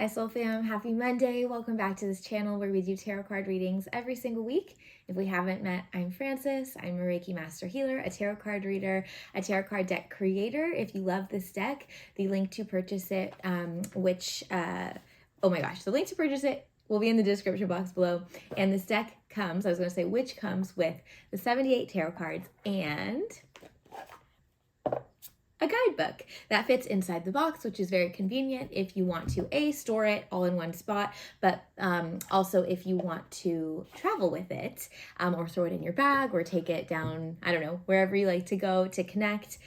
Hi Soul Fam, happy Monday. Welcome back to this channel where we do tarot card readings every single week. If we haven't met, I'm Frances. I'm a Reiki Master Healer, a tarot card reader, a tarot card deck creator. If you love this deck, the link to purchase it, the link to purchase it will be in the description box below. And this deck comes, which comes with the 78 tarot cards and a guidebook that fits inside the box, which is very convenient if you want to store it all in one spot, but also if you want to travel with it, or throw it in your bag or take it down, I don't know, wherever you like to go to connect,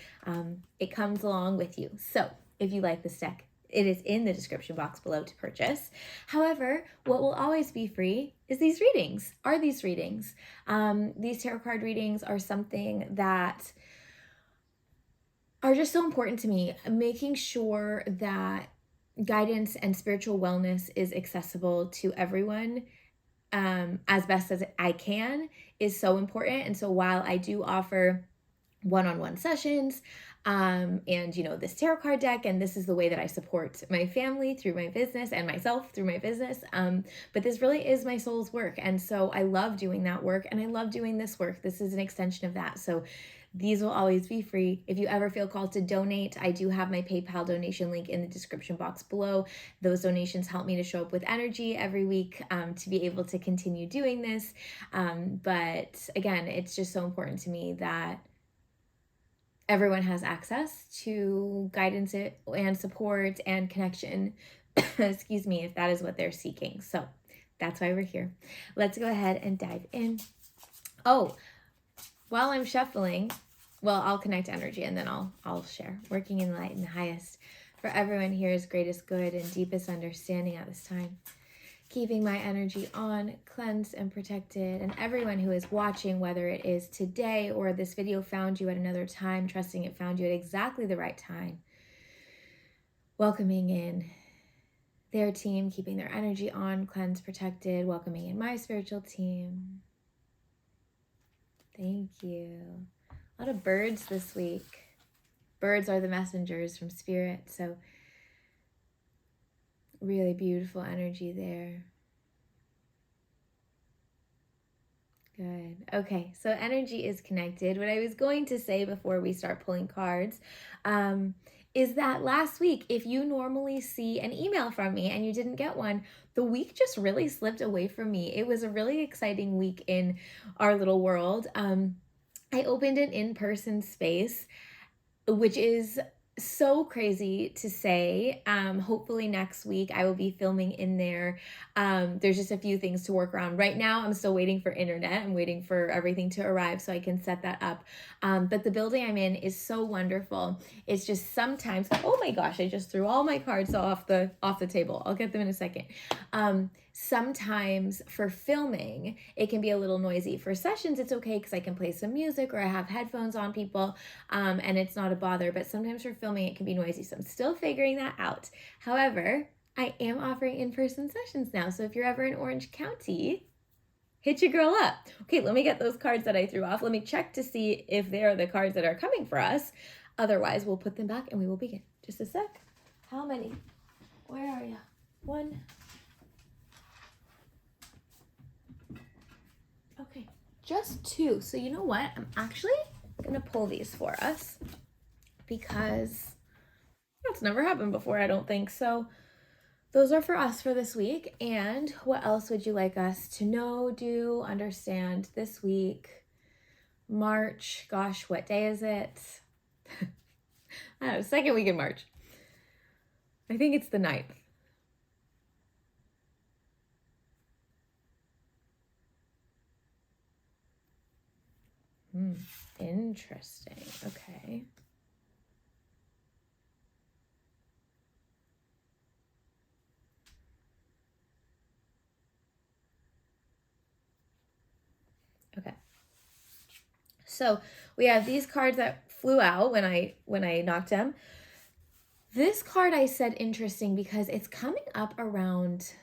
it comes along with you. So if you like this deck, it is in the description box below to purchase. However, what will always be free is these readings. These tarot card readings are something that are just so important to me, making sure that guidance and spiritual wellness is accessible to everyone as best as I can is so important. And so while I do offer one-on-one sessions and this tarot card deck, and this is the way that I support my family through my business and myself through my business, but this really is my soul's work, and so I love doing that work and I love doing this work. This is an extension of that, so these will always be free. If you ever feel called to donate, I do have my PayPal donation link in the description box below. Those donations help me to show up with energy every week to be able to continue doing this. But again, it's just so important to me that everyone has access to guidance and support and connection, excuse me, if that is what they're seeking. So that's why we're here. Let's go ahead and dive in. Oh, while I'm shuffling, I'll connect energy and then I'll share. Working in light and highest for everyone here is greatest good and deepest understanding at this time. Keeping my energy on, cleansed and protected, and everyone who is watching, whether it is today or this video found you at another time, trusting it found you at exactly the right time. Welcoming in their team, keeping their energy on, cleansed, protected, welcoming in my spiritual team. Thank you. A lot of birds this week. Birds are the messengers from spirit, so really beautiful energy there. Good. Okay, so energy is connected. What I was going to say before we start pulling cards is that last week, if you normally see an email from me and you didn't get one, the week just really slipped away from me. It was a really exciting week in our little world. I opened an in-person space, which is so crazy to say. Hopefully next week I will be filming in there. There's just a few things to work around. Right now I'm still waiting for internet. I'm waiting for everything to arrive so I can set that up. But the building I'm in is so wonderful. It's just sometimes, oh my gosh, I just threw all my cards off the table. I'll get them in a second. Sometimes for filming, it can be a little noisy. For sessions, it's okay because I can play some music or I have headphones on people, and it's not a bother. But sometimes for filming, it can be noisy. So I'm still figuring that out. However, I am offering in-person sessions now. So if you're ever in Orange County, hit your girl up. Okay, let me get those cards that I threw off. Let me check to see if they are the cards that are coming for us. Otherwise, we'll put them back and we will begin. Just a sec. How many? Where are you? One. Okay, just two. So you know what? I'm actually gonna pull these for us because that's never happened before, I don't think. So those are for us for this week. And what else would you like us to know, do, understand this week? March, gosh, what day is it? I don't know, second week in March. I think it's the 9th. Interesting. Okay. Okay. So we have these cards that flew out when I knocked them. This card I said interesting because it's coming up around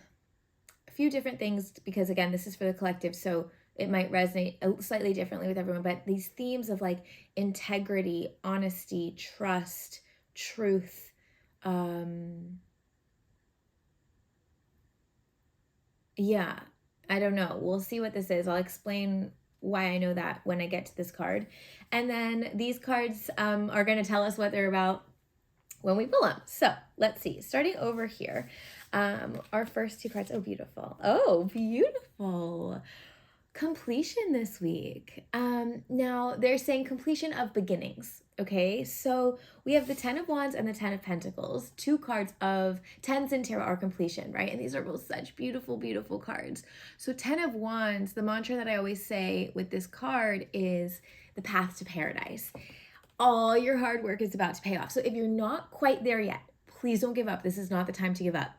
a few different things, because again, this is for the collective, so it might resonate slightly differently with everyone, but these themes of like integrity, honesty, trust, truth, Yeah, I don't know. We'll see what this is. I'll explain why I know that when I get to this card. And then these cards are going to tell us what they're about when we pull them. So let's see. Starting over here, our first two cards. Oh, beautiful. Oh, beautiful. Completion this week. Now they're saying completion of beginnings. Okay, so we have the 10 of Wands and the 10 of Pentacles, two cards of tens in tarot are completion, right? And these are both such beautiful, beautiful cards. So 10 of Wands, the mantra that I always say with this card is the path to paradise. All your hard work is about to pay off. So if you're not quite there yet, please don't give up. This is not the time to give up.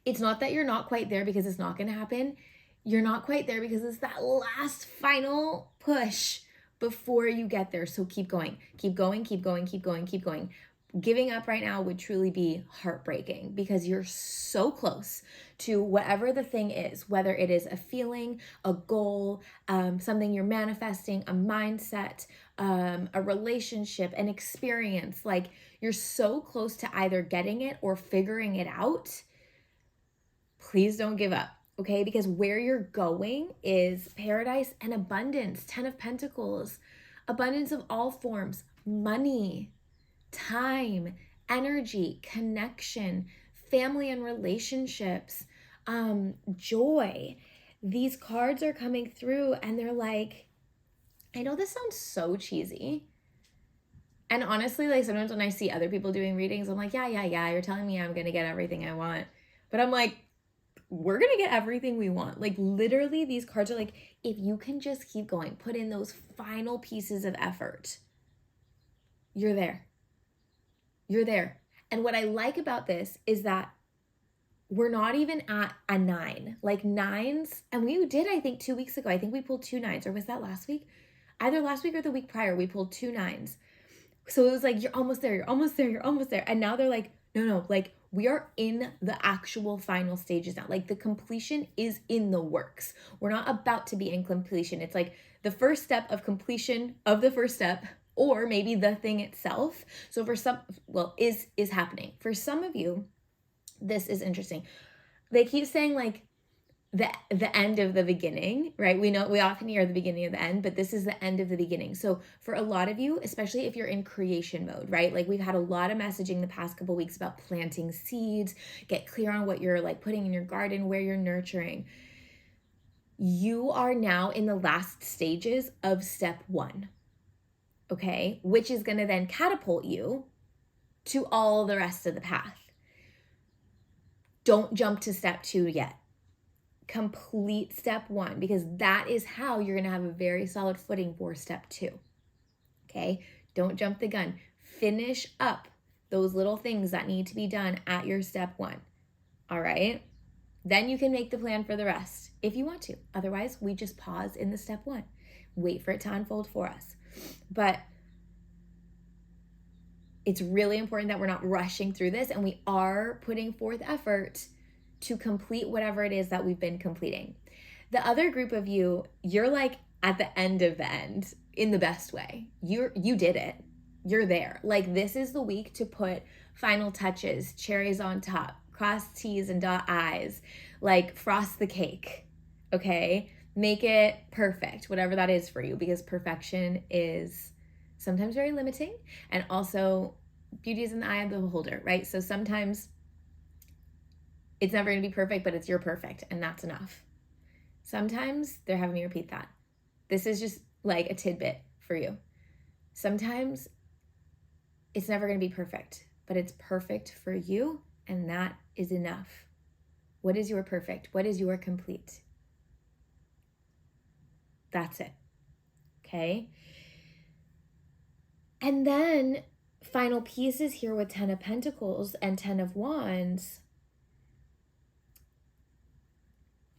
It's not that you're not quite there because it's not going to happen. You're not quite there because it's that last final push before you get there. So keep going, keep going, keep going, keep going, keep going. Giving up right now would truly be heartbreaking because you're so close to whatever the thing is, whether it is a feeling, a goal, something you're manifesting, a mindset, a relationship, an experience. Like you're so close to either getting it or figuring it out. Please don't give up, okay? Because where you're going is paradise and abundance. 10 of Pentacles, abundance of all forms, money, time, energy, connection, family and relationships, joy. These cards are coming through and they're like, I know this sounds so cheesy. And honestly, like sometimes when I see other people doing readings, I'm like, yeah, you're telling me I'm going to get everything I want. But I'm like, we're going to get everything we want. Like literally these cards are like, if you can just keep going, put in those final pieces of effort, you're there. You're there. And what I like about this is that we're not even at a 9. Like 9s, and we did, I think 2 weeks ago, I think we pulled 2 9s, or was that last week? Either last week or the week prior, we pulled 2 9s. So it was like, you're almost there, you're almost there, you're almost there. And now they're like, no, like we are in the actual final stages now. Like the completion is in the works. We're not about to be in completion. It's like the first step of completion of the first step, or maybe the thing itself. So for some, well, is happening. For some of you, this is interesting. They keep saying like the end of the beginning, right? We know we often hear the beginning of the end, but this is the end of the beginning. So for a lot of you, especially if you're in creation mode, right? Like we've had a lot of messaging the past couple of weeks about planting seeds, get clear on what you're like putting in your garden, where you're nurturing. You are now in the last stages of step 1, okay? Which is going to then catapult you to all the rest of the path. Don't jump to step 2 yet. Complete step 1, because that is how you're going to have a very solid footing for step 2. Okay? Don't jump the gun. Finish up those little things that need to be done at your step 1. All right? Then you can make the plan for the rest if you want to. Otherwise, we just pause in the step 1. Wait for it to unfold for us. But it's really important that we're not rushing through this, and we are putting forth effort to complete whatever it is that we've been completing. The other group of you, you're like at the end of the end in the best way. You did it. You're there. Like this is the week to put final touches, cherries on top, cross T's and dot I's, like frost the cake. Okay? Make it perfect, whatever that is for you, because perfection is sometimes very limiting, and also beauty is in the eye of the beholder, right? So sometimes it's never going to be perfect, but it's your perfect, and that's enough. Sometimes they're having me repeat that. This is just like a tidbit for you. Sometimes it's never going to be perfect, but it's perfect for you, and that is enough. What is your perfect? What is your complete? That's it. Okay? And then final pieces here with 10 of Pentacles and 10 of Wands.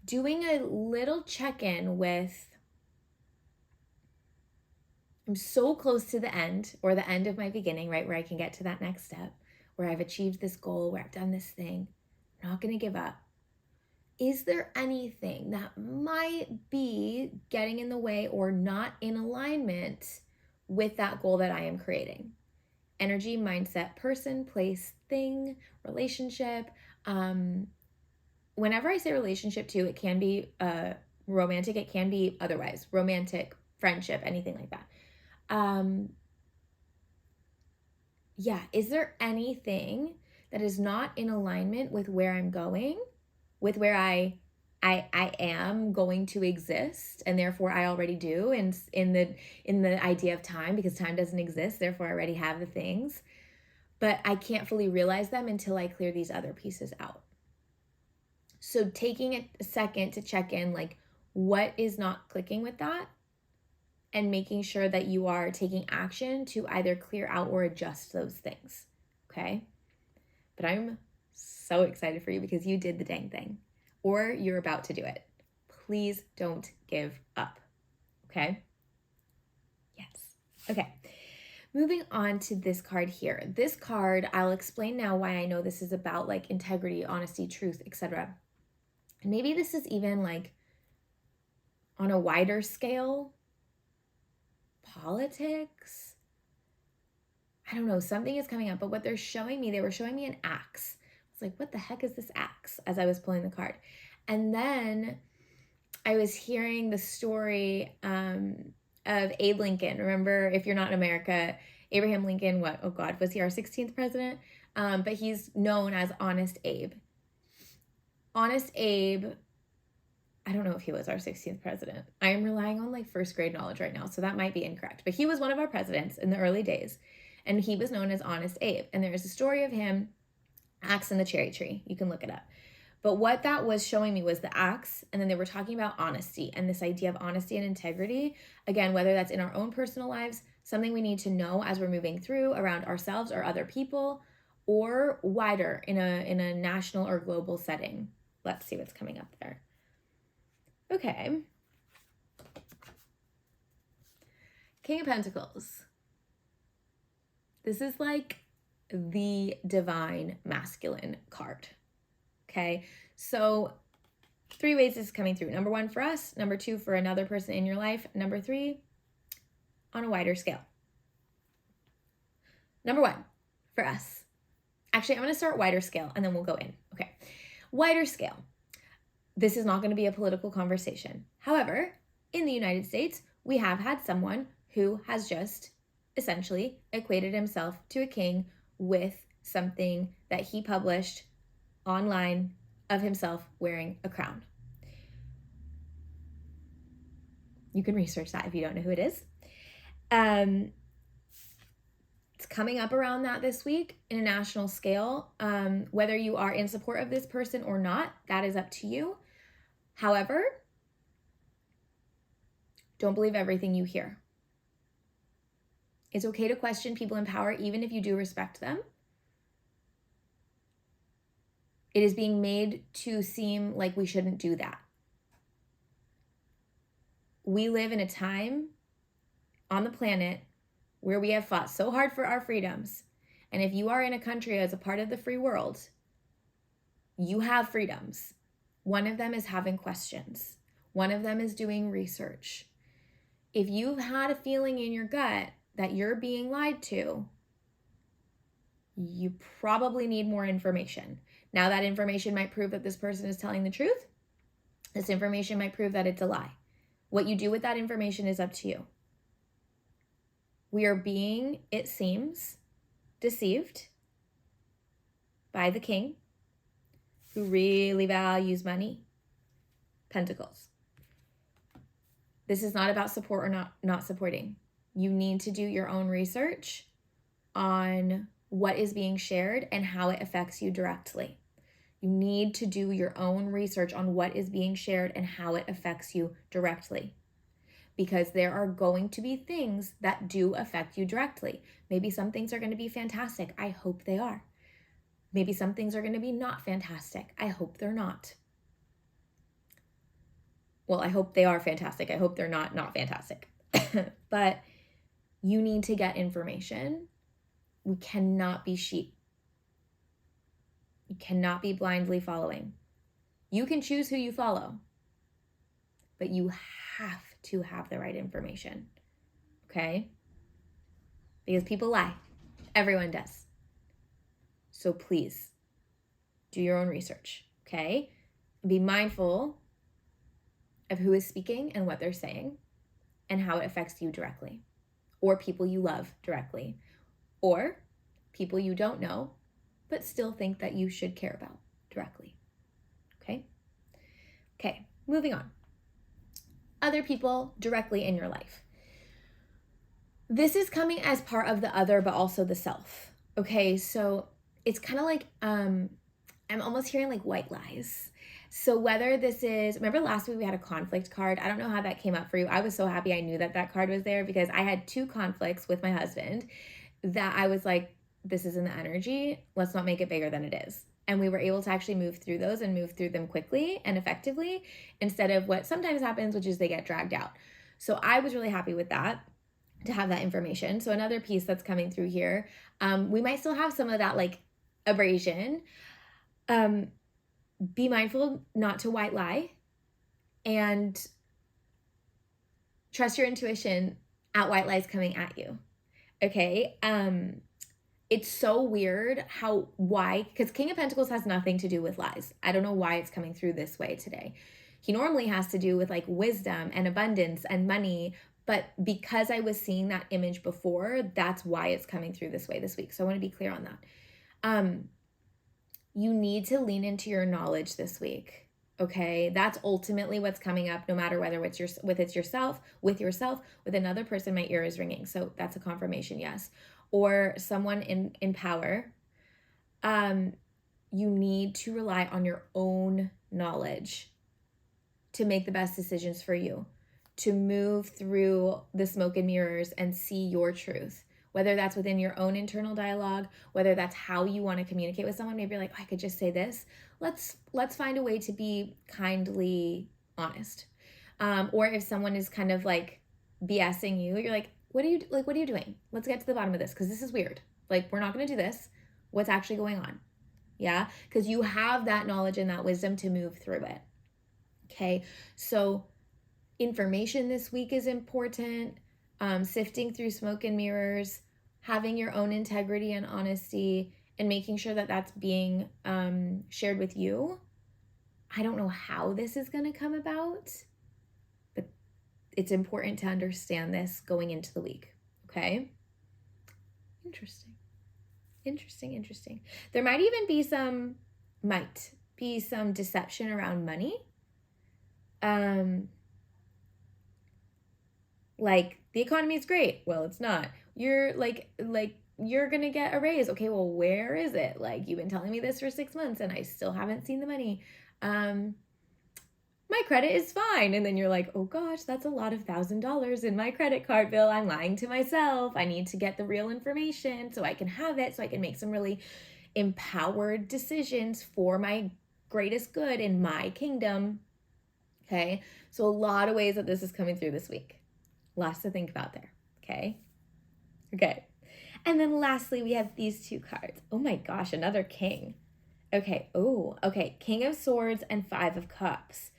Doing a little check-in with, I'm so close to the end, or the end of my beginning, right? Where I can get to that next step, where I've achieved this goal, where I've done this thing. I'm not going to give up. Is there anything that might be getting in the way or not in alignment with that goal that I am creating? Energy, mindset, person, place, thing, relationship, whenever I say relationship too, it can be romantic, it can be otherwise, romantic, friendship, anything like that. Yeah, is there anything that is not in alignment with where I'm going, with where I am going to exist, and therefore I already do, and in the idea of time, because time doesn't exist, therefore I already have the things, but I can't fully realize them until I clear these other pieces out. So taking a second to check in, like, what is not clicking with that, and making sure that you are taking action to either clear out or adjust those things, okay? But I'm so excited for you because you did the dang thing, or you're about to do it. Please don't give up, okay? Yes. Okay. Moving on to this card here. This card, I'll explain now why I know this is about like integrity, honesty, truth, etc. Maybe this is even like on a wider scale, politics. I don't know, something is coming up, but what they were showing me an axe. I was like, what the heck is this axe, as I was pulling the card? And then I was hearing the story of Abe Lincoln. Remember, if you're not in America, Abraham Lincoln, was he our 16th president? But he's known as Honest Abe. Honest Abe, I don't know if he was our 16th president. I am relying on like first grade knowledge right now, so that might be incorrect. But he was one of our presidents in the early days, and he was known as Honest Abe. And there is a story of him, axe in the cherry tree. You can look it up. But what that was showing me was the axe, and then they were talking about honesty and this idea of honesty and integrity. Again, whether that's in our own personal lives, something we need to know as we're moving through around ourselves or other people, or wider in a national or global setting. Let's see what's coming up there. Okay. King of Pentacles. This is like the divine masculine card. Okay, so 3 ways this is coming through. Number 1 for us, number 2 for another person in your life, number 3 on a wider scale. Number 1 for us. Actually, I'm going to start wider scale and then we'll go in. Okay, wider scale. This is not going to be a political conversation. However, in the United States, we have had someone who has just essentially equated himself to a king with something that he published online of himself wearing a crown. You can research that if you don't know who it is. It's coming up around that this week in a national scale. Whether you are in support of this person or not, that is up to you. However, don't believe everything you hear. It's okay to question people in power, even if you do respect them. It is being made to seem like we shouldn't do that. We live in a time on the planet where we have fought so hard for our freedoms. And if you are in a country as a part of the free world, you have freedoms. One of them is having questions. One of them is doing research. If you've had a feeling in your gut that you're being lied to, you probably need more information. Now, that information might prove that this person is telling the truth. This information might prove that it's a lie. What you do with that information is up to you. We are being, it seems, deceived by the king, who really values money. Pentacles. This is not about support or not supporting. You need to do your own research on what is being shared and how it affects you directly. You need to do your own research on what is being shared and how it affects you directly. Because there are going to be things that do affect you directly. Maybe some things are going to be fantastic. I hope they are. Maybe some things are going to be not fantastic. I hope they're not. Well, I hope they are fantastic. I hope they're not fantastic. But you need to get information. We cannot be sheep. You cannot be blindly following. You can choose who you follow, but you have to have the right information, okay? Because people lie. Everyone does. So please, do your own research, okay? Be mindful of who is speaking and what they're saying and how it affects you directly, or people you love directly, or people you don't know but still think that you should care about directly. Okay, moving on. Other people directly in your life. This is coming as part of the other, but also the self. Okay, so it's kind of like, I'm almost hearing like white lies. So whether this is, remember last week we had a conflict card. I don't know how that came up for you. I was so happy I knew that that card was there because I had 2 conflicts with my husband that I was like, this isn't the energy. Let's not make it bigger than it is. And we were able to actually move through those and move through them quickly and effectively instead of what sometimes happens, which is they get dragged out. So I was really happy with that, to have that information. So another piece that's coming through here, we might still have some of that like abrasion. Be mindful not to white lie and trust your intuition at white lies coming at you. Okay. It's so weird why, because King of Pentacles has nothing to do with lies. I don't know why it's coming through this way today. He normally has to do with like wisdom and abundance and money, but because I was seeing that image before, that's why it's coming through this way this week. So I want to be clear on that. You need to lean into your knowledge this week. Okay, that's ultimately what's coming up, no matter whether it's yourself, with another person. My ear is ringing, so that's a confirmation, yes. Or someone in power. You need to rely on your own knowledge to make the best decisions for you, to move through the smoke and mirrors and see your truth. Whether that's within your own internal dialogue, whether that's how you want to communicate with someone. Maybe you're like, oh, I could just say this. Let's find a way to be kindly honest. Or if someone is kind of like BSing you, you're like, what are you doing? Let's get to the bottom of this because this is weird. Like, we're not going to do this. What's actually going on? Yeah, because you have that knowledge and that wisdom to move through it. Okay, so information this week is important. Sifting through smoke and mirrors, having your own integrity and honesty, and making sure that that's being shared with you. I don't know how this is going to come about, but it's important to understand this going into the week. Okay? Interesting. There might even be some deception around money. Like, the economy is great. Well, it's not. You're like you're gonna get a raise. Okay, well, where is it? Like, you've been telling me this for 6 months and I still haven't seen the money. My credit is fine. And then you're like, oh gosh, that's a lot of $1,000 in my credit card bill. I'm lying to myself. I need to get the real information so I can have it, so I can make some really empowered decisions for my greatest good in my kingdom. Okay, so a lot of ways that this is coming through this week. Lots to think about there. Okay. And then lastly, we have these 2 cards. Oh my gosh, another king. Okay. Oh, okay. King of Swords and 5 of Cups.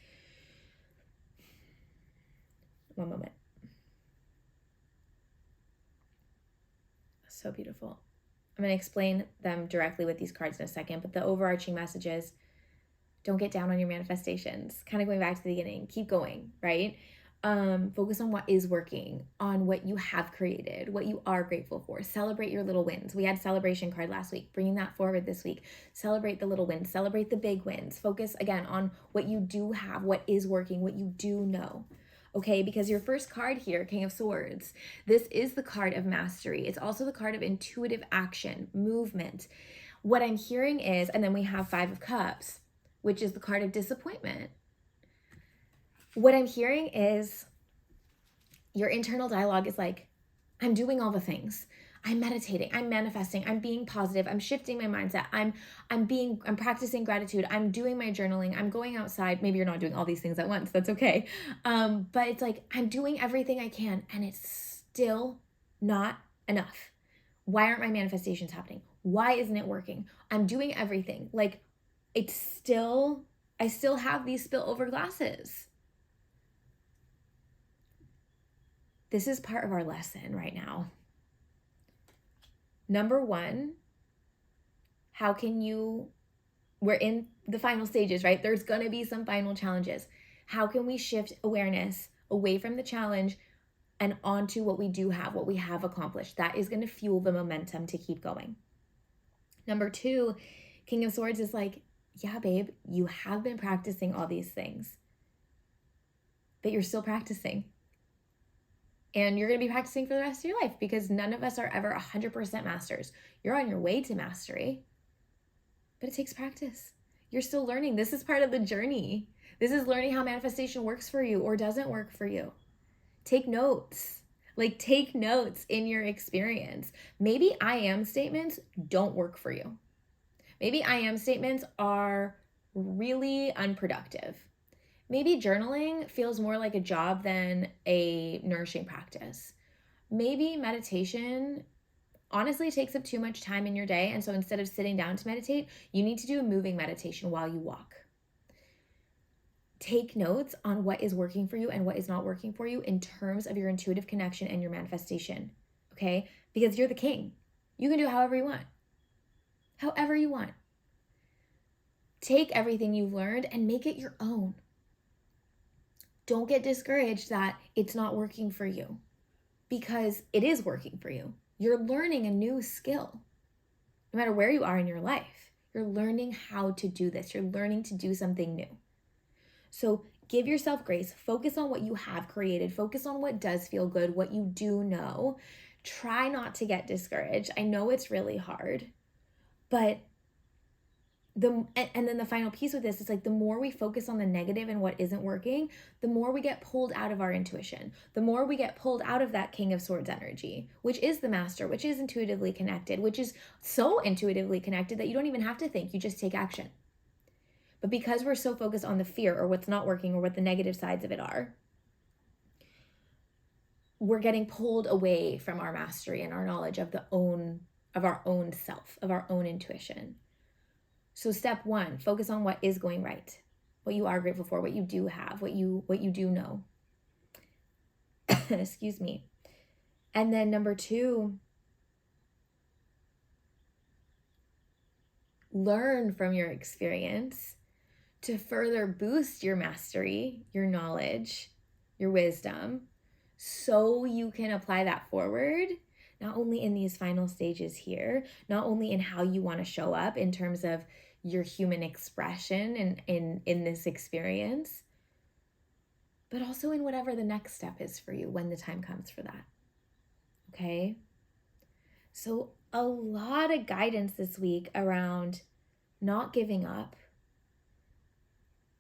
One moment. So beautiful. I'm going to explain them directly with these cards in a second, but the overarching message is don't get down on your manifestations. Kind of going back to the beginning. Keep going, right? Focus on what is working, on what you have created, what you are grateful for. Celebrate your little wins. We had celebration card last week, bringing that forward this week. Celebrate the little wins, celebrate the big wins. Focus again on what you do have, what is working, what you do know. Okay, because your first card here, King of Swords, this is the card of mastery. It's also the card of intuitive action, movement. What I'm hearing is, and then we have 5 of Cups, which is the card of disappointment. What I'm hearing is your internal dialogue is like, I'm doing all the things. I'm meditating, I'm manifesting, I'm being positive, I'm shifting my mindset, I'm practicing gratitude, I'm doing my journaling, I'm going outside. Maybe you're not doing all these things at once, that's okay. But it's like, I'm doing everything I can and it's still not enough. Why aren't my manifestations happening? Why isn't it working? I'm doing everything. Like, I still have these spillover glasses. This is part of our lesson right now. Number 1, how can you we're in the final stages, right? There's going to be some final challenges. How can we shift awareness away from the challenge and onto what we do have, what we have accomplished? That is going to fuel the momentum to keep going. Number 2, King of Swords is like, yeah, babe, you have been practicing all these things, but you're still practicing. And you're going to be practicing for the rest of your life, because none of us are ever 100% masters. You're on your way to mastery, but it takes practice. You're still learning. This is part of the journey. This is learning how manifestation works for you or doesn't work for you. Take notes. Like, take notes in your experience. Maybe I am statements don't work for you. Maybe I am statements are really unproductive. Maybe journaling feels more like a job than a nourishing practice. Maybe meditation honestly takes up too much time in your day, and so instead of sitting down to meditate, you need to do a moving meditation while you walk. Take notes on what is working for you and what is not working for you in terms of your intuitive connection and your manifestation, okay? Because you're the king. You can do however you want. However you want. Take everything you've learned and make it your own. Don't get discouraged that it's not working for you, because it is working for you. You're learning a new skill. No matter where you are in your life, you're learning how to do this. You're learning to do something new. So give yourself grace. Focus on what you have created. Focus on what does feel good, what you do know. Try not to get discouraged. I know it's really hard, but and then the final piece with this is like, the more we focus on the negative and what isn't working, the more we get pulled out of our intuition, the more we get pulled out of that King of Swords energy, which is the master, which is intuitively connected, which is so intuitively connected that you don't even have to think, you just take action. But because we're so focused on the fear or what's not working or what the negative sides of it are, we're getting pulled away from our mastery and our knowledge of our own self, of our own intuition. So step 1, focus on what is going right, what you are grateful for, what you do have, what you do know. Excuse me. And then number 2, learn from your experience to further boost your mastery, your knowledge, your wisdom, so you can apply that forward, not only in these final stages here, not only in how you want to show up in terms of your human expression and in this experience, but also in whatever the next step is for you when the time comes for that. Okay? So a lot of guidance this week around not giving up,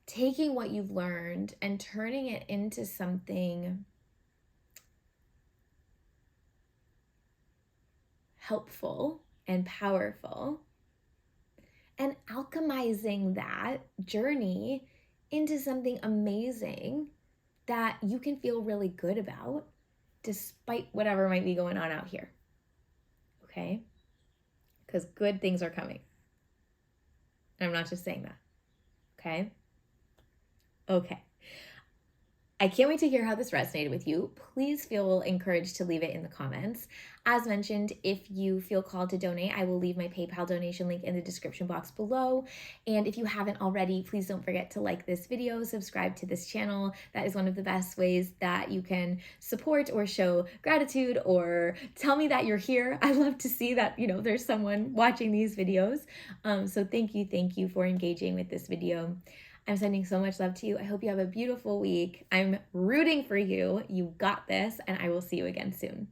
taking what you've learned and turning it into something helpful and powerful, and alchemizing that journey into something amazing that you can feel really good about despite whatever might be going on out here. Okay? Because good things are coming. And I'm not just saying that. Okay? Okay. I can't wait to hear how this resonated with you. Please feel encouraged to leave it in the comments. As mentioned, if you feel called to donate, I will leave my PayPal donation link in the description box below. And if you haven't already, please don't forget to like this video, subscribe to this channel. That is one of the best ways that you can support or show gratitude or tell me that you're here. I love to see that, there's someone watching these videos. So thank you for engaging with this video. I'm sending so much love to you. I hope you have a beautiful week. I'm rooting for you. You got this, and I will see you again soon.